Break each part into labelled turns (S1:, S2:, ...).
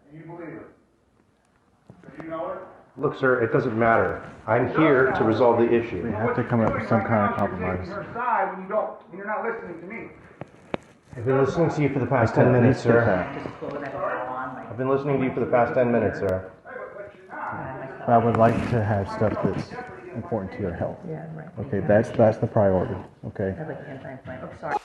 S1: And you believe it. Do you know it?
S2: Look, sir, it doesn't matter. I'm here to resolve the issue.
S3: We have to come up with some kind of compromise.
S1: You're taking her side when you don't, when you're not listening to me.
S2: I've been listening to you for the past 10 minutes, sir. I've been listening to you for the past 10 minutes, sir.
S3: But I would like to have stuff that's important to your health.
S4: Yeah, right.
S3: Okay, that's the priority. Okay.
S4: I like the anti-inflammatory. Oh, sorry.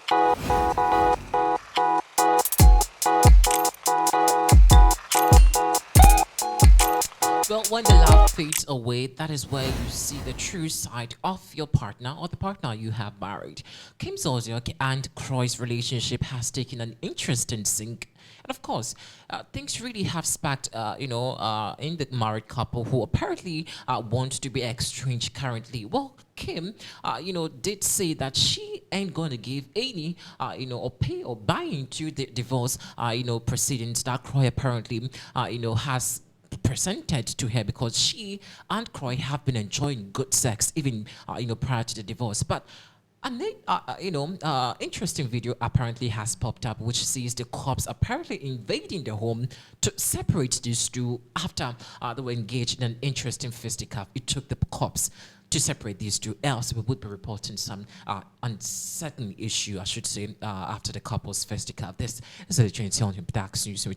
S5: Well, when the love fades away, that is where you see the true side of your partner or the partner you have married. Kim Zolciak and Kroy's relationship has taken an interesting sink. And of course, things really have sparked, in the married couple who apparently want to be estranged currently. Well, Kim, did say that she ain't going to give any, or pay or buy into the divorce, proceedings that Kroy apparently, has presented to her, because she and Kroy have been enjoying good sex even prior to the divorce. But interesting video apparently has popped up which sees the cops apparently invading the home to separate these two after they were engaged in an interesting fisticuff. It took the cops to separate these two, else we would be reporting some uncertain issue, I should say, after the couple's fisticuff. This is a change on Dax News. We're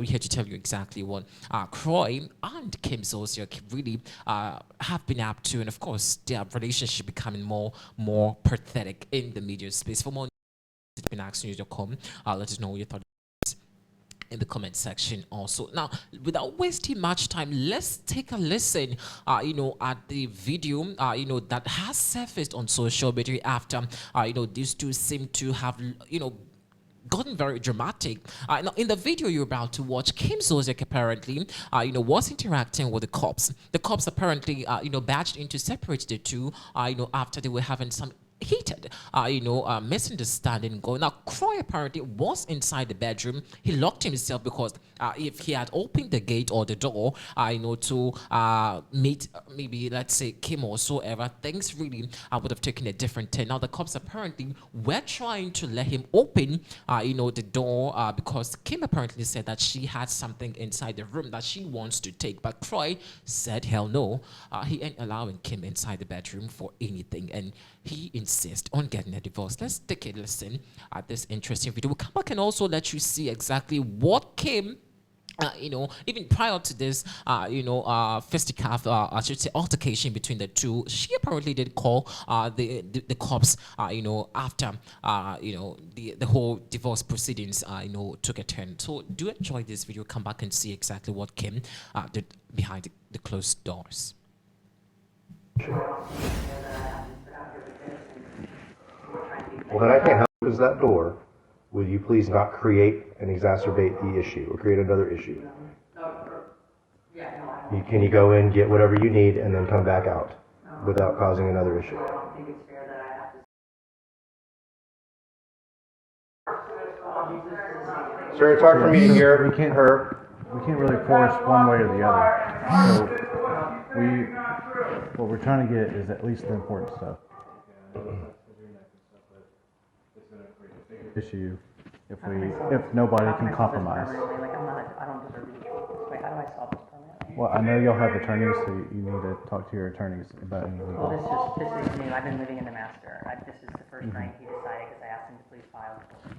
S5: here to tell you exactly what Kroy and Kim Zolciak really have been up to, and of course their relationship becoming more pathetic in the media space. For more news, News.com. Let us know your thoughts in the comment section also. Now, without wasting much time, let's take a listen at the video that has surfaced on social media after these two seem to have gotten very dramatic. Now, in the video you're about to watch, Kim Zolciak apparently was interacting with the cops. The cops apparently badged in to separate the two after they were having some heated misunderstanding going. Now, Kroy apparently was inside the bedroom. He locked himself because if he had opened the gate or the door to meet maybe, let's say, Kim or so ever, things really would have taken a different turn. Now, the cops apparently were trying to let him open the door because Kim apparently said that she had something inside the room that she wants to take, but Kroy said hell no. He ain't allowing Kim inside the bedroom for anything, and he insists on getting a divorce. Let's take a listen at this interesting video. We'll come back and also let you see exactly what Kim, even prior to this, fisticuff, I should say, altercation between the two. She apparently did call the cops, after, the whole divorce proceedings, took a turn. So do enjoy this video. Come back and see exactly what Kim did behind the closed doors.
S2: Well, then I can't help close that door. Will you please not create and exacerbate the issue or create another issue? Can you go in, get whatever you need, and then come back out without causing another issue? Sir, it's hard for me to hear her.
S3: We can't really force one way or the other. So what we're trying to get is at least the important stuff. Issue if nobody can compromise.
S4: I don't deserve to be treated this way. How do I solve this permanently?
S3: Well, I know y'all have attorneys, so you need to talk to your attorneys about any legal.
S4: Well, this is new. I've been living in the master. This is the first night he decided, because I asked him to please file, and he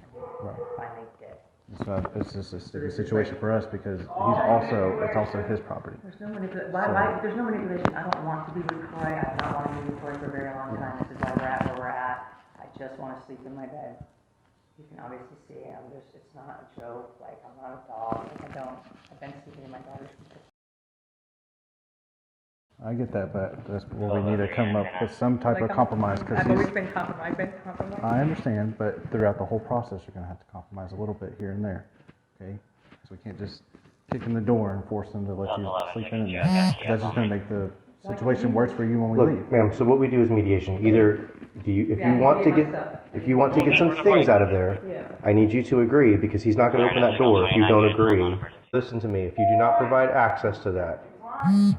S4: finally did.
S3: So it's just a sticky situation for us because it's also his property.
S4: There's no manipulation. There's no manipulation. I don't want to be with Kroy. I've not wanted to be with Kroy for a very long time. This is why we're at where we're at. I just want to sleep in my bed. You can obviously see it's not a joke. Like, I'm not a dog. I've been sleeping in my daughter's room.
S3: I get that, but that's where we need to come up with some type of compromise.
S4: I've always been compromised.
S3: I understand, but throughout the whole process, you're going to have to compromise a little bit here and there. Okay? So we can't just kick in the door and force them to let you sleep in there. That's just going to make the situation worse for you when we leave.
S2: Look, ma'am, so what we do is mediation. Either if you want to get some things out of there, I need you to agree, because he's not going to open that door if you don't agree. Listen to me. If you do not provide access to that,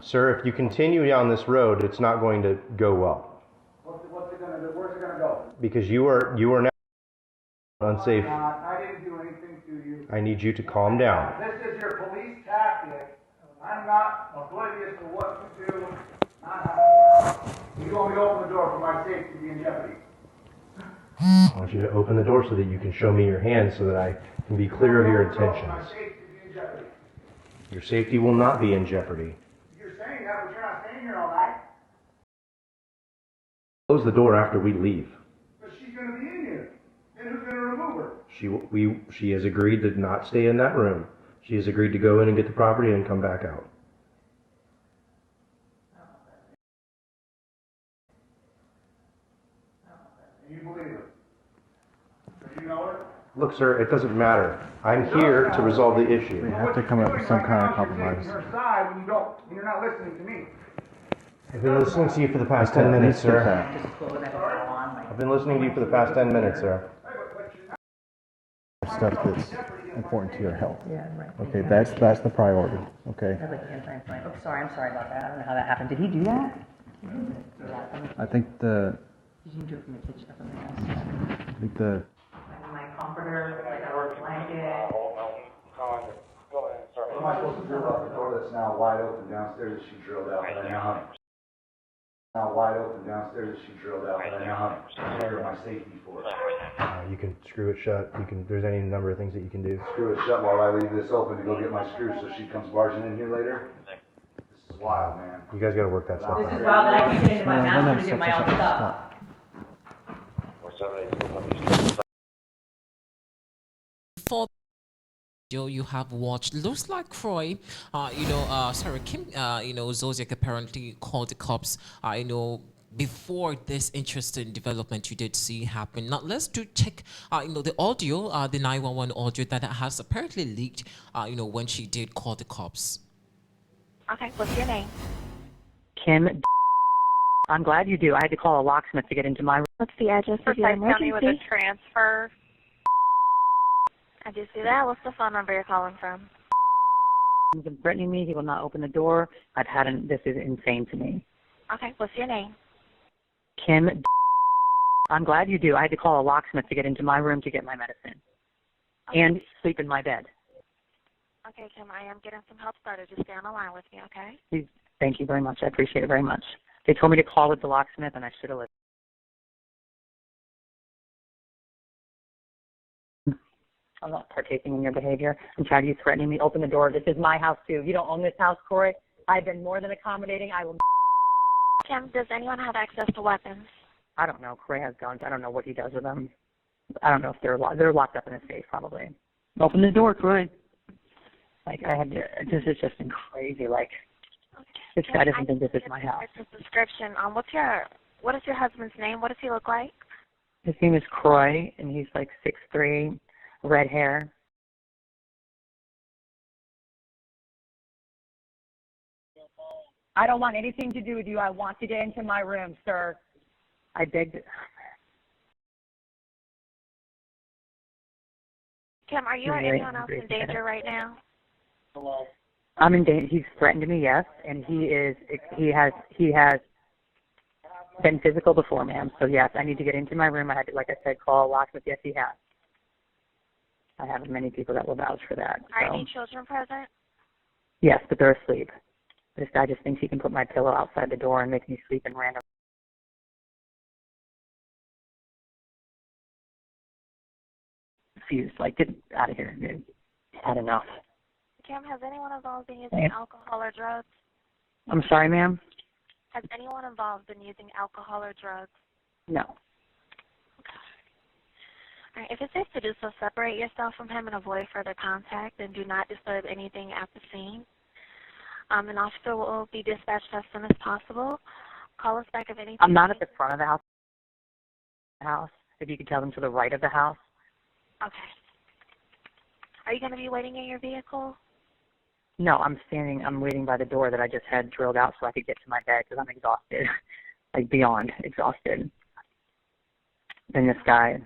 S2: sir, if you continue down this road, it's not going to go well.
S1: What's it going to do? Where's it going to go?
S2: Because you are now unsafe.
S1: I didn't do anything to you.
S2: I need you to calm down.
S1: This is your police not oblivious to what you do, not how. You want me to open the door for my safety to be in jeopardy?
S2: I want you to open the door so that you can show me your hands so that I can be clear of your
S1: My
S2: intentions.
S1: safety to be in jeopardy.
S2: Your safety will not be in jeopardy.
S1: You're saying that, but you're not staying here all night.
S2: Close the door after we leave.
S1: But she's gonna be in here. Then who's gonna remove her?
S2: She has agreed to not stay in that room. She has agreed to go in and get the property and come back out.
S1: And you believe her. Because you know it.
S2: Look, sir, it doesn't matter. I'm here to resolve the
S3: We
S2: issue.
S3: have to come up with some kind of
S1: You're
S3: compromise.
S1: taking her side when you don't, and you're not listening to me.
S2: I've been listening to you for the past 10 minutes, sir.
S4: Just slow that on, like.
S2: I've been listening to you for the past 10 minutes, sir.
S3: Stuff that's important to your health.
S4: Yeah, right.
S3: Okay, that's the priority, okay?
S4: That's like anti-inflammatory. Oh, sorry, I'm sorry about that. I don't know how that happened. Did he do that?
S3: I think the,
S4: Did you do it from the kitchen, from the house?
S3: I think the,
S4: My comforter, like a blanket.
S1: What am I supposed to do about the door that's now wide open downstairs that she drilled out that I now have? Now wide open downstairs that she drilled out that I now have to secure my safety for.
S2: You can screw it shut. There's any number of things that you can do.
S1: Screw it shut while I leave this open to go get my screws so she comes barging in here later. This is wild, man.
S2: You guys got to work that stuff
S4: This
S2: out.
S4: is wild that I can get into my
S3: No,
S4: master
S3: no,
S4: to get my own
S3: stop.
S4: stuff.
S5: For you have watched looks like Kroy, Kim, Zolciak apparently called the cops, before this interesting development you did see happen. Now let's check, the audio, the 911 audio that has apparently leaked, when she did call the cops.
S6: Okay, what's your name?
S4: Kim, I'm glad you do. I had to call a locksmith to get into my room.
S6: What's the address of your
S7: County with a
S6: emergency?
S7: transfer.
S6: I do see that. What's the phone number you're calling from?
S4: He's been threatening me. He will not open the door. This is insane to me.
S6: Okay, what's your name?
S4: Kim, I'm glad you do. I had to call a locksmith to get into my room to get my medicine and sleep in my bed.
S6: Okay, Kim, I am getting some help started. Just stay on the line with me, okay?
S4: Please, thank you very much. I appreciate it very much. They told me to call with the locksmith, and I should have listened. I'm not partaking in your behavior. I'm tired of you threatening me. Open the door. This is my house, too. You don't own this house, Kroy. I've been more than accommodating. I will.
S6: Kim, does anyone have access to weapons?
S4: I don't know. Kroy has guns. I don't know what he does with them. I don't know if they're locked up in a safe, probably. Open the door, Kroy. Like, this has just been crazy. Like, this guy doesn't think this is my house.
S6: It's a description. What is your husband's name? What does he look like?
S4: His name is Kroy, and he's like 6'3", red hair. I don't want anything to do with you. I want to get into my room, sir. I begged.
S6: Kim, are you or anyone else in danger right now?
S4: I'm in danger. He's threatened me, yes, and he has been physical before, ma'am. So yes, I need to get into my room. I had to, like I said, call a locksmith. Yes, he has. I have many people that will vouch for that.
S6: Are any children present?
S4: Yes, but they're asleep. This guy just thinks he can put my pillow outside the door and make me sleep in random. Confused, like, get out of here, dude. Had enough.
S6: Kim, has anyone involved been using alcohol or drugs?
S4: I'm sorry, ma'am?
S6: Has anyone involved been using alcohol or drugs?
S4: No.
S6: All right, if it's safe to do so, separate yourself from him and avoid further contact, and do not disturb anything at the scene. An officer will be dispatched as soon as possible. Call us back if anything.
S4: I'm not at the front of the house. If you could tell them to the right of the house.
S6: Okay. Are you going to be waiting in your vehicle?
S4: No, I'm waiting by the door that I just had drilled out so I could get to my bed because I'm exhausted, like beyond exhausted. And this guy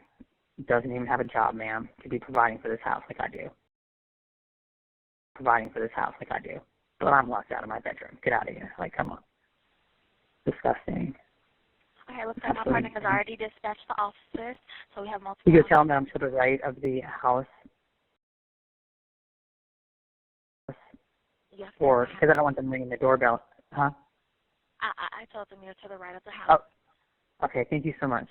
S4: doesn't even have a job, ma'am, to be providing for this house like I do. But I'm locked out of my bedroom. Get out of here. Like, come on. Disgusting.
S6: Okay, looks like my partner has already dispatched the officers, so we have multiple.
S4: You could tell them that I'm to the right of the house.
S6: Yes.
S7: Or, because I don't want them ringing the doorbell. Huh?
S6: I told them you're to the right of the house.
S7: Oh, okay, thank you so much.